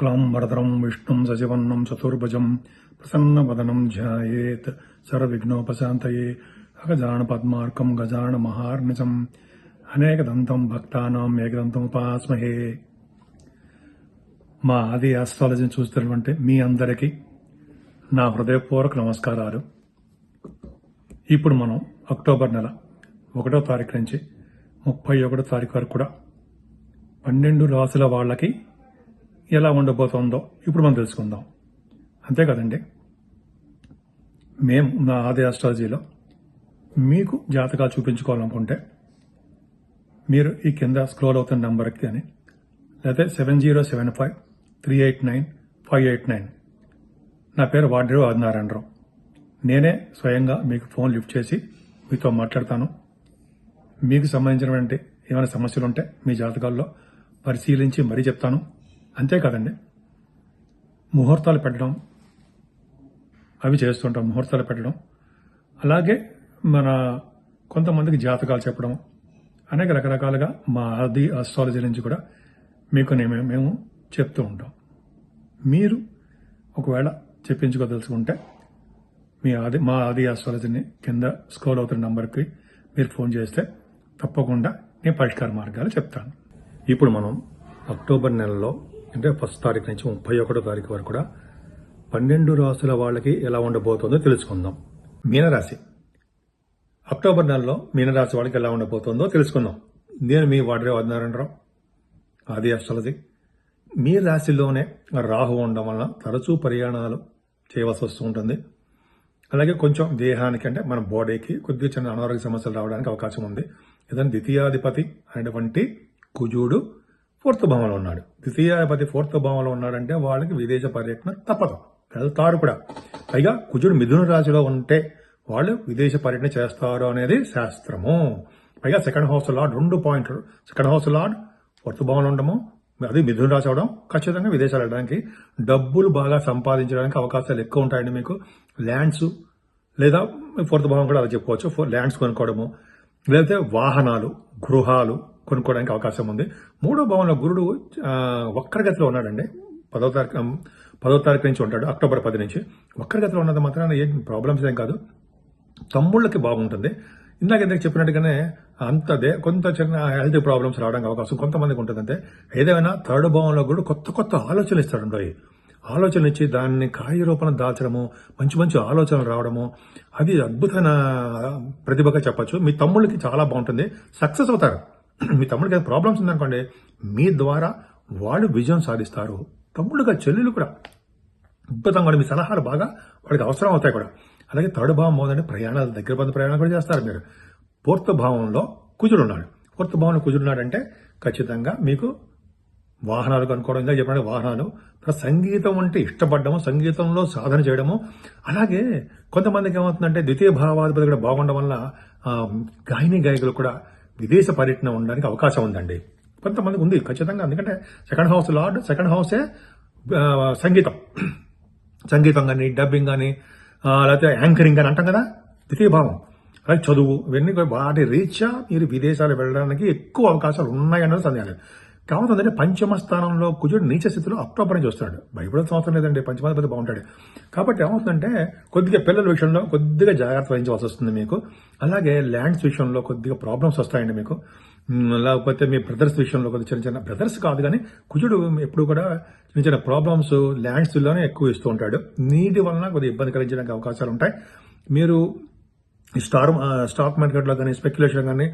శుక్లాంబరధరం విష్ణుం సశివన్నం చతుర్భుజం ప్రసన్నవదనం ధ్యాయేత్ సర్వవిఘ్నోపశాంతయే అగజాన పద్మార్కం గజాన మహార్నిశం అనేకదంతం భక్తానాం ఏకదంతం ఉపాస్మహే. మా ఆది ఆస్ట్రాలజీని చూస్తున్నటువంటి మీ అందరికీ నా హృదయపూర్వక నమస్కారాలు. ఇప్పుడు మనం అక్టోబర్ నెల 1వ తారీఖు నుంచి 31వ తారీఖు వరకు కూడా 12 రాసుల వాళ్ళకి ఎలా ఉండబోతోందో ఇప్పుడు మనం తెలుసుకుందాం. అంతే కదండి, మేము నా ఆది ఆస్ట్రాలజీలో మీకు జాతకాలు చూపించుకోవాలనుకుంటే మీరు ఈ కింద స్క్రోల్ అవుతున్న నెంబర్కి కానీ లేకపోతే 7075389589 నా పేరు వాడ్రేవు ఆదినారాయణరావు. నేనే స్వయంగా మీకు ఫోన్ లిఫ్ట్ చేసి మీతో మాట్లాడతాను. మీకు సంబంధించినటువంటి ఏమైనా సమస్యలు ఉంటే మీ జాతకాల్లో పరిశీలించి మరీ చెప్తాను. అంతేకాదండి, ముహూర్తాలు పెట్టడం అవి చేస్తుంటాం. ముహూర్తాలు పెట్టడం, అలాగే మన కొంతమందికి జాతకాలు చెప్పడం, అనేక రకరకాలుగా మా ఆది ఆస్ట్రాలజీ నుంచి కూడా మీకు మేము చెప్తూ ఉంటాం. మీరు ఒకవేళ చెప్పించుకోదలుచుకుంటే మా ఆది ఆస్ట్రాలజీని కింద స్క్రోల్ అవుతున్న నంబర్కి మీరు ఫోన్ చేస్తే తప్పకుండా నేను పరిష్కార మార్గాలు చెప్తాను. ఇప్పుడు మనం అక్టోబర్ నెలలో అంటే 1వ తారీఖు నుంచి 31వ తారీఖు వరకు కూడా 12 రాసుల వాళ్ళకి ఎలా ఉండబోతుందో తెలుసుకుందాం. మీనరాశి అక్టోబర్ నెలలో మీనరాశి వాళ్ళకి ఎలా ఉండబోతుందో తెలుసుకుందాం. నేను మీ వాడ్రేవు ఆదినారాయణరావు, ఆది ఆస్ట్రాలజీ. మీ రాశిలోనే రాహు ఉండడం వలన తరచూ ప్రయాణాలు చేయవలసి వస్తూ ఉంటుంది. అలాగే కొంచెం దేహానికి అంటే మన బాడీకి కొద్దిగా చిన్న అనారోగ్య సమస్యలు రావడానికి అవకాశం ఉంది. ఏదైనా ద్వితీయాధిపతి అనేటువంటి కుజుడు 4th భావంలో ఉన్నాడు. ద్వితీయాధిపతి 4th భావంలో ఉన్నాడంటే వాళ్ళకి విదేశ పర్యటన తప్పదు, వెళ్తారు కూడా. పైగా కుజుడు మిథున రాశిలో ఉంటే వాళ్ళు విదేశ పర్యటన చేస్తారు అనేది శాస్త్రము. పైగా సెకండ్ హౌస్ లార్డ్ 2 పాయింట్లు. సెకండ్ హౌస్ లార్డ్ 4th భావంలో ఉండము, అది మిథున రాశి అవడం, ఖచ్చితంగా విదేశాలు వెళ్ళడానికి, డబ్బులు బాగా సంపాదించడానికి అవకాశాలు ఎక్కువ ఉంటాయండి మీకు. ల్యాండ్స్ లేదా 4th భావం కూడా అలా చెప్పుకోవచ్చు. ల్యాండ్స్ కొనుక్కోవడము, లేకపోతే వాహనాలు, గృహాలు కొనుక్కోవడానికి అవకాశం ఉంది. 3వ భావంలో గురుడు వక్రగతిలో ఉన్నాడండి. 10వ తారీఖు నుంచి ఉంటాడు, అక్టోబర్ 10 నుంచి. వక్రగతిలో ఉన్నది మాత్రాన ఏం ప్రాబ్లమ్స్ ఏం కాదు, తమ్ముళ్ళకి బాగుంటుంది. ఇందాక చెప్పినట్టుగానే కొంత చిన్న హెల్త్ ప్రాబ్లమ్స్ రావడానికి అవకాశం కొంతమందికి ఉంటుంది. అంతే. ఏదైనా 3rd భావంలో కూడా కొత్త ఆలోచనలు ఇస్తాడు. ఆలోచనలు ఇచ్చి దాన్ని కార్యరూపణ దాల్చడము, మంచి మంచి ఆలోచనలు రావడము, అది అద్భుతమైన ప్రతిభగా చెప్పచ్చు. మీ తమ్ముళ్ళకి చాలా బాగుంటుంది, సక్సెస్ అవుతారు. మీ తమ్ముడికి ఏదైనా ప్రాబ్లమ్స్ ఉందనుకోండి, మీ ద్వారా వాళ్ళు విజయం సాధిస్తారు. తమ్ముళ్ళుగా చెల్లెలు కూడా అద్భుతంగా మీ సలహాలు బాగా వాడికి అవసరం అవుతాయి కూడా. అలాగే 3rd భావం బాగుందంటే ప్రయాణాలు, దగ్గర బంధు ప్రయాణాలు కూడా చేస్తారు మీరు. 4th భావంలో కుజుడు ఉన్నాడు. 4th భావంలో కుజుడు ఉన్నాడంటే ఖచ్చితంగా మీకు వాహనాలు కొనుక్కోవడం, ఇంకా చెప్పినట్టు వాహనాలు, సంగీతం అంటే ఇష్టపడము, సంగీతంలో సాధన చేయడము. అలాగే కొంతమందికి ఏమవుతుందంటే ద్వితీయ భావాధిపతి కూడా బాగుండడం వల్ల గాయకులు కూడా విదేశ పర్యటన ఉండడానికి అవకాశం ఉందండి. కొంతమందికి ఉంది ఖచ్చితంగా. ఎందుకంటే సెకండ్ హౌస్ లార్డ్, సెకండ్ హౌసే సంగీతం కానీ, డబ్బింగ్ కానీ, లేకపోతే యాంకరింగ్ అని అంటాం కదా, ద్వితీయ భావం. అలాగే చదువు, ఇవన్నీ వాటి రీత్యా మీరు విదేశాలు వెళ్ళడానికి ఎక్కువ అవకాశాలు ఉన్నాయన్నది సందేహం. కావుతుందంటే 5వ స్థానంలో కుజుడు నీచ స్థితిలో అక్టోబర్ నుంచి వస్తున్నాడు. భయపడాల్సిన అవసరం లేదండి, 5వ బాగుంటాడు. కాబట్టి ఏమవుతుందంటే కొద్దిగా పిల్లల విషయంలో కొద్దిగా జాగ్రత్త వహించవలసి వస్తుంది మీకు. అలాగే ల్యాండ్స్ విషయంలో కొద్దిగా ప్రాబ్లమ్స్ వస్తాయండి మీకు. లేకపోతే మీ బ్రదర్స్ విషయంలో కొద్దిగా చిన్న బ్రదర్స్ కాదు కానీ కుజుడు ఎప్పుడు కూడా చిన్న ప్రాబ్లమ్స్ ల్యాండ్స్లోనే ఎక్కువ ఇస్తూ ఉంటాడు. నీటి వలన కొద్దిగా ఇబ్బంది కలిగించడానికి అవకాశాలు ఉంటాయి. మీరు స్టాక్ మార్కెట్లో కానీ, స్పెక్యులేషన్ కానీ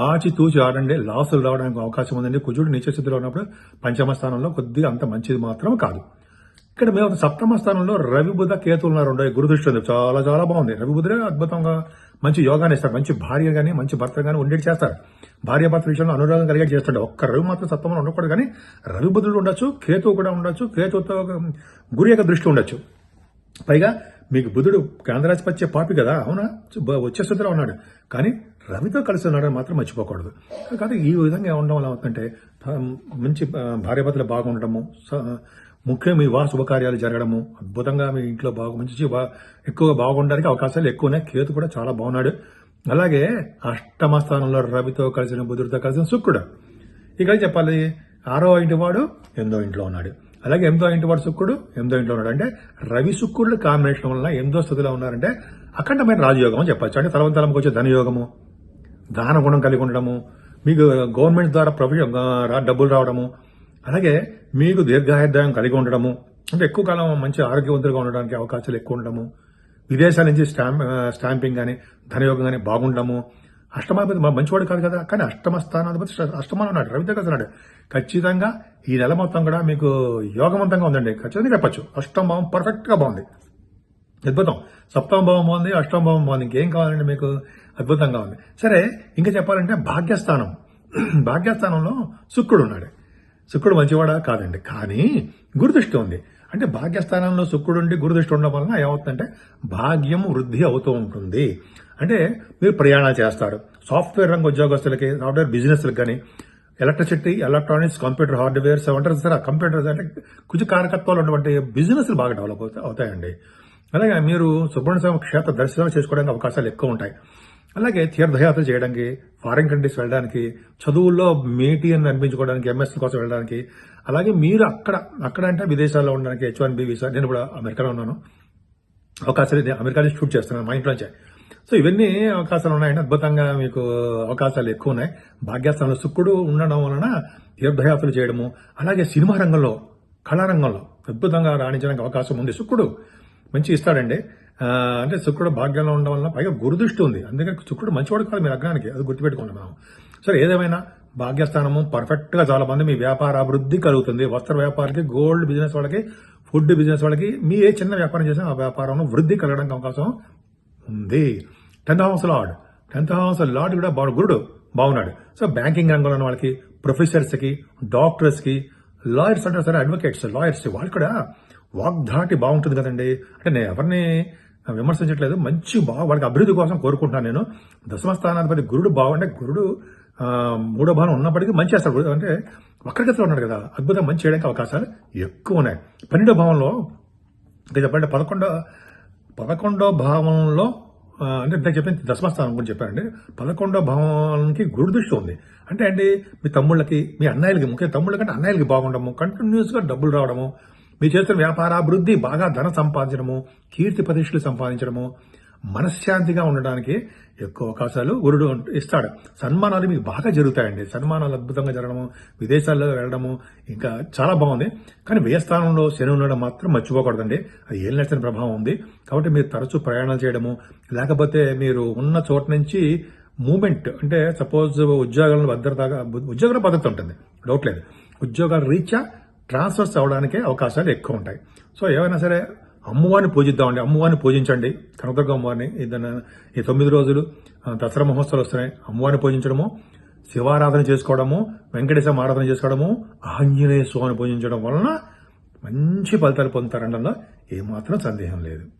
ఆచితూచి ఆడండి, లాసులు రావడానికి అవకాశం ఉందండి. కుజుడు నీచ స్థితిలో ఉన్నప్పుడు 5వ స్థానంలో కొద్దిగా అంత మంచిది మాత్రం కాదు. ఇక్కడ మేము 7వ స్థానంలో రవి బుధ కేతువులు ఉన్నారు. గురుదృష్టి ఉంది, చాలా చాలా బాగుంది. రవి బుధుడే అద్భుతంగా మంచి యోగాన్ని ఇస్తారు. మంచి భార్య కానీ, మంచి భర్త కానీ ఉండేది చేస్తారు. భార్య భర్త విషయంలో అనురాగం కలిగేది చేస్తాడు. ఒక్క రవి మాత్రం సప్తమంలో ఉండకూడదు కానీ రవి బుధుడు ఉండొచ్చు, కేతువు కూడా ఉండొచ్చు, కేతువుతో గురి యొక్క దృష్టి ఉండొచ్చు. పైగా మీకు బుధుడు కేంద్రాధిపత్య పాపి కదా, అవునా, వచ్చే స్థితిలో ఉన్నాడు. కానీ రవితో కలిసి ఉన్నాడని మాత్రం మర్చిపోకూడదు. కాబట్టి ఈ విధంగా ఉండడం వల్ల అవుతుందంటే మంచి భార్యాభర్తలు బాగుండటము, ముఖ్యంగా మీ వివాహ శుభకార్యాలు జరగడము, అద్భుతంగా మీ ఇంట్లో ఎక్కువగా బాగుండడానికి అవకాశాలు ఎక్కువనే. కేతు కూడా చాలా బాగున్నాడు. అలాగే 8వ స్థానంలో రవితో కలిసిన బుధుడితో కలిసిన శుక్రుడు. ఇక చెప్పాలి 6వ ఇంటి వాడు 8వ ఇంట్లో ఉన్నాడు. అలాగే 8వ ఇంటి వాడు శుక్రుడు 8వ ఇంట్లో ఉన్నాడు అంటే రవి శుక్రుడు కాంబినేషన్ వల్ల 8వ స్థితిలో ఉన్నారంటే అఖండమైన రాజయోగం అని చెప్పచ్చు. అంటే తలంతలంకి వచ్చే ధనయోగము, దాన గుణం కలిగి ఉండడము, మీకు గవర్నమెంట్ ద్వారా డబ్బులు రావడము, అలాగే మీకు దీర్ఘాయుర్దాయం కలిగి ఉండడము, అంటే ఎక్కువ కాలం మంచి ఆరోగ్యవంతులుగా ఉండడానికి అవకాశాలు ఎక్కువ ఉండడము, విదేశాల నుంచి స్టాంపింగ్ కానీ ధనయోగం కానీ బాగుండడము. అష్టమాధిపతి మంచివాడు కాదు కదా, కానీ అష్టమ స్థానాధిపతి అష్టమంలో ఉన్నాడు, రవి దగ్గర ఉన్నాడు. ఖచ్చితంగా ఈ నెల మొత్తం కూడా మీకు యోగవంతంగా ఉందండి, ఖచ్చితంగా చెప్పచ్చు. అష్టమ భావం పర్ఫెక్ట్ గా బాగుంది, అద్భుతం. సప్తమ భావం బాగుంది, అష్టమ భావం బాగుంది, ఇంకేం కావాలండి మీకు? అద్భుతంగా ఉంది. సరే, ఇంకా చెప్పాలంటే భాగ్యస్థానం, భాగ్యస్థానంలో శుక్రుడు ఉన్నాడు. శుక్రుడు మంచివాడా కాదండి, కానీ గురుదృష్టి ఉంది. అంటే భాగ్యస్థానంలో శుక్రుడు ఉండి గురుదృష్టి ఉండడం వలన ఏమవుతుందంటే భాగ్యం వృద్ధి అవుతూ ఉంటుంది. అంటే మీరు ప్రయాణాలు చేస్తారు. సాఫ్ట్వేర్ రంగ ఉద్యోగస్తులకి, సాఫ్ట్వేర్ బిజినెస్లకు కానీ, ఎలక్ట్రిసిటీ, ఎలక్ట్రానిక్స్, కంప్యూటర్ హార్డ్వేర్స్ అంటారు సార్, కంప్యూటర్స్ అంటే కుజ కారకత్వాలు ఉన్నటువంటి బిజినెస్లు బాగా డెవలప్ అవుతాయండి. అలాగే మీరు సుబ్రహ్మణ్య స్వామి క్షేత్ర దర్శనాలు చేసుకోవడానికి అవకాశాలు ఎక్కువ ఉంటాయి. అలాగే తీర్థయాత్ర చేయడానికి, ఫారిన్ కంట్రీస్ వెళ్ళడానికి, చదువుల్లో మేటి అని అనిపించుకోవడానికి, ఎంఎస్ కోసం వెళ్ళడానికి, అలాగే మీరు అక్కడ అంటే విదేశాల్లో ఉండడానికి H1B వీసా. నేను కూడా అమెరికాలో ఉన్నాను, అవకాశాలు అమెరికా నుంచి షూట్ చేస్తున్నాను మా ఇంట్లోంచే. సో ఇవన్నీ అవకాశాలు ఉన్నాయండి, అద్భుతంగా మీకు అవకాశాలు ఎక్కువ ఉన్నాయి. భాగ్యస్థానంలో శుక్రుడు ఉండడం వలన తీర్థయాత్రలు చేయడము, అలాగే సినిమా రంగంలో, కళారంగంలో అద్భుతంగా రాణించడానికి అవకాశం ఉంది. శుక్రుడు మంచి ఇస్తాడండి. అంటే శుక్రుడు భాగ్యంలో ఉండడం వల్ల పైగా గురుదృష్టి ఉంది, అందుకని శుక్రుడు మంచివాడు కాదు మీ లగ్నానికి, అది గుర్తుపెట్టుకోండి మనం. సరే, ఏదేమైనా భాగ్యస్థానము పర్ఫెక్ట్ గా చాలా మంది మీ వ్యాపార అభివృద్ధి కలుగుతుంది. వస్త్ర వ్యాపారికి, గోల్డ్ బిజినెస్ వాళ్ళకి, ఫుడ్ బిజినెస్ వాళ్ళకి, మీ ఏ చిన్న వ్యాపారం చేసినా ఆ వ్యాపారంలో వృద్ధి కలగడానికి అవకాశం ఉంది. 10th హౌస్ లార్డ్ కూడా గురుడు బాగున్నాడు. సో బ్యాంకింగ్ రంగంలో ఉన్న వాళ్ళకి, ప్రొఫెసర్స్ కి, డాక్టర్స్ కి, లాయర్స్ అంటారు సరే, అడ్వకేట్స్, లాయర్స్, వాళ్ళు కూడా వాగ్ధాటి బాగుంటుంది కదండి. అంటే నేను ఎవరిని విమర్శించట్లేదు, మంచి వాళ్ళకి అభివృద్ధి కోసం కోరుకుంటున్నాను నేను. దశమ స్థానాధిపతి గురుడు బాగుంటే, గురుడు 3వ భావం ఉన్నప్పటికీ మంచి చేస్తాడు. అంటే వక్రగతిలో ఉన్నాడు కదా, అద్భుతం మంచి చేయడానికి అవకాశాలు ఎక్కువ ఉన్నాయి. 12వ భావంలో ఇంకా చెప్పండి, 11వ భావంలో అంటే ఇంత చెప్పింది దశమస్థానం గురించి చెప్పారండి. 11వ భావానికి గురు దృష్టి ఉంది. అంటే అండి, మీ తమ్ముళ్ళకి, మీ అన్నయ్యలకి, ముఖ్యంగా తమ్ముళ్ళ కంటే అన్నయ్యలకి బాగుండము, కంటిన్యూస్ గా డబ్బులు రావడము, మీ చేస్తున్న వ్యాపారాభివృద్ధి, బాగా ధన సంపాదించడము, కీర్తి ప్రతిష్టలు సంపాదించడము, మనశ్శాంతిగా ఉండడానికి ఎక్కువ అవకాశాలు గురుడు ఇస్తాడు. సన్మానాలు మీకు బాగా జరుగుతాయండి, సన్మానాలు అద్భుతంగా జరగడము, విదేశాల్లో వెళ్ళడము, ఇంకా చాలా బాగుంది. కానీ వ్యయస్థానంలో శని ఉండడం మాత్రం మర్చిపోకూడదండి, అది ఏలినచ్చని ప్రభావం ఉంది. కాబట్టి మీరు తరచూ ప్రయాణాలు చేయడము, లేకపోతే మీరు ఉన్న చోట నుంచి మూమెంట్, అంటే సపోజ్ ఉద్యోగాల భద్రత ఉంటుంది, డౌట్ లేదు. ఉద్యోగాల రీత్యా ట్రాన్స్ఫర్స్ అవడానికే అవకాశాలు ఎక్కువ ఉంటాయి. సో ఏమైనా సరే అమ్మవారిని పూజిద్దామండి, అమ్మవారిని పూజించండి, కనకదుర్గ అమ్మవారిని. ఈ 9 రోజులు దసరా మహోత్సవాలు వస్తున్నాయి, అమ్మవారిని పూజించడము, శివారాధన చేసుకోవడము, వెంకటేశ్వర ఆరాధన చేసుకోవడము, ఆంజనేయ స్వామిని పూజించడం వలన మంచి ఫలితాలు పొందుతారనడంలో ఏమాత్రం సందేహం లేదు.